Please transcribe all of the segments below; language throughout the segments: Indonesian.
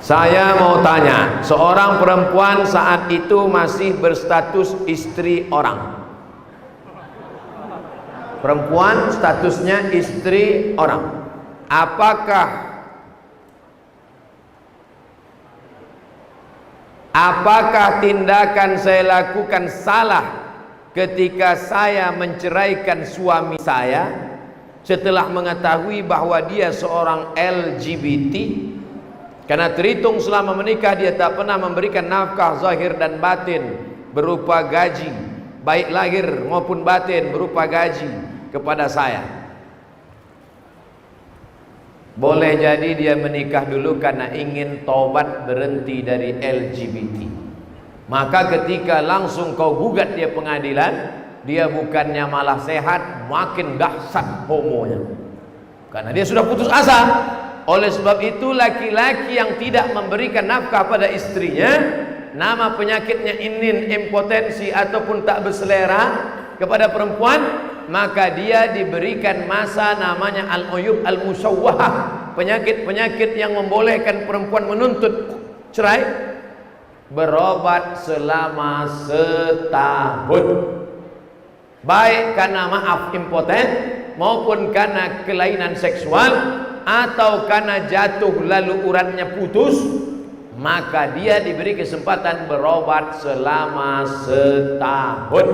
Saya mau tanya, seorang perempuan saat itu masih berstatus istri orang. Perempuan statusnya istri orang. Apakah tindakan saya lakukan salah ketika saya menceraikan suami saya setelah mengetahui bahwa dia seorang LGBT? Karena terhitung selama menikah dia tak pernah memberikan nafkah zahir dan batin berupa gaji, baik lahir maupun batin berupa gaji kepada saya. Boleh jadi dia menikah dulu karena ingin taubat berhenti dari LGBT. Maka ketika langsung kau gugat dia pengadilan, dia bukannya malah sehat, makin dahsyat homonya. Karena dia sudah putus asa. Oleh sebab itu laki-laki yang tidak memberikan nafkah pada istrinya, nama penyakitnya inin, impotensi ataupun tak berselera kepada perempuan, maka dia diberikan masa namanya al-uyub al-musawwahah, penyakit-penyakit yang membolehkan perempuan menuntut cerai, berobat selama setahun, baik karena maaf impoten maupun karena kelainan seksual atau karena jatuh lalu uratnya putus, maka dia diberi kesempatan berobat selama setahun.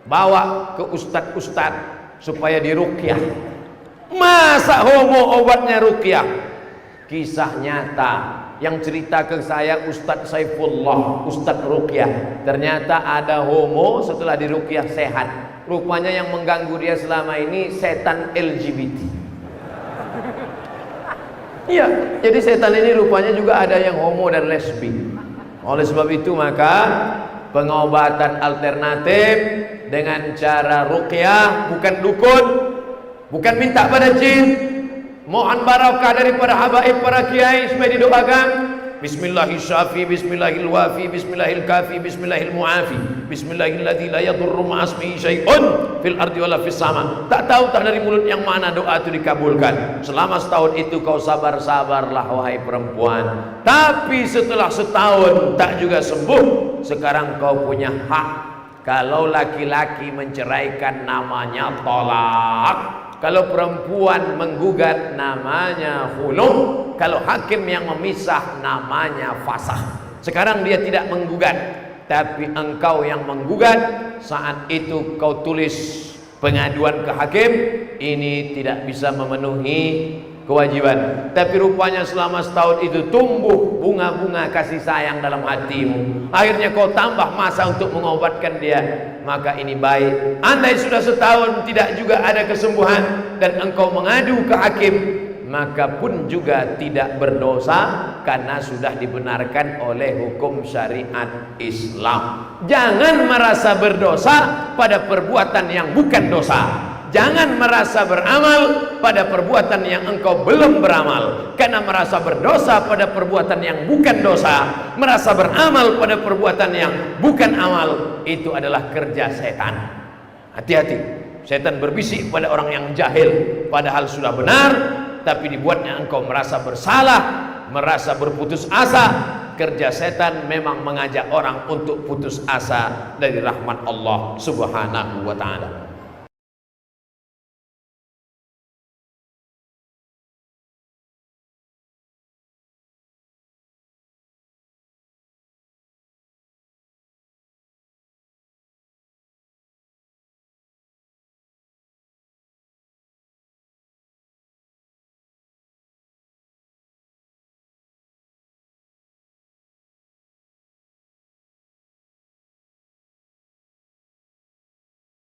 Bawa ke ustadz-ustadz supaya diruqyah. Masa homo obatnya ruqyah? Kisah nyata yang cerita ke saya Ustadz Saifullah, Ustadz ruqyah. Ternyata ada homo setelah diruqyah sehat. Rupanya yang mengganggu dia selama ini setan LGBT. Iya, jadi setan ini rupanya juga ada yang homo dan lesbi. Oleh sebab itu maka pengobatan alternatif dengan cara ruqyah, bukan dukun, bukan minta pada jin, mohon barakah daripada habaib para kiai supaya didoakan. Bismillahirrahmanirrahim, bismillahirwafi, bismillahirkafi, bismillahirmuafi, bismillahilladzi la yadurru ma'asmihi syai'un fil ardi wala fis sama. Tak tahu tak dari mulut yang mana doa itu dikabulkan. Selama setahun itu kau sabar-sabarlah wahai perempuan. Tapi setelah setahun tak juga sembuh, sekarang kau punya hak. Kalau laki-laki menceraikan namanya tolak. Kalau perempuan menggugat namanya khulu. Kalau hakim yang memisah namanya fasah. Sekarang dia tidak menggugat, tapi engkau yang menggugat. Saat itu kau tulis pengaduan ke hakim, ini tidak bisa memenuhi kewajiban. Tapi rupanya selama setahun itu tumbuh bunga-bunga kasih sayang dalam hatimu. Akhirnya kau tambah masa untuk mengobatkan dia. Maka ini baik. Andai sudah setahun tidak juga ada kesembuhan dan engkau mengadu ke hakim, maka pun juga tidak berdosa karena sudah dibenarkan oleh hukum syariat Islam. Jangan merasa berdosa pada perbuatan yang bukan dosa. Jangan merasa beramal pada perbuatan yang engkau belum beramal. Karena merasa berdosa pada perbuatan yang bukan dosa, merasa beramal pada perbuatan yang bukan amal, itu adalah kerja setan. Hati-hati, setan berbisik pada orang yang jahil padahal sudah benar, tapi dibuatnya engkau merasa bersalah, merasa berputus asa. Kerja setan memang mengajak orang untuk putus asa dari rahmat Allah Subhanahu wa ta'ala.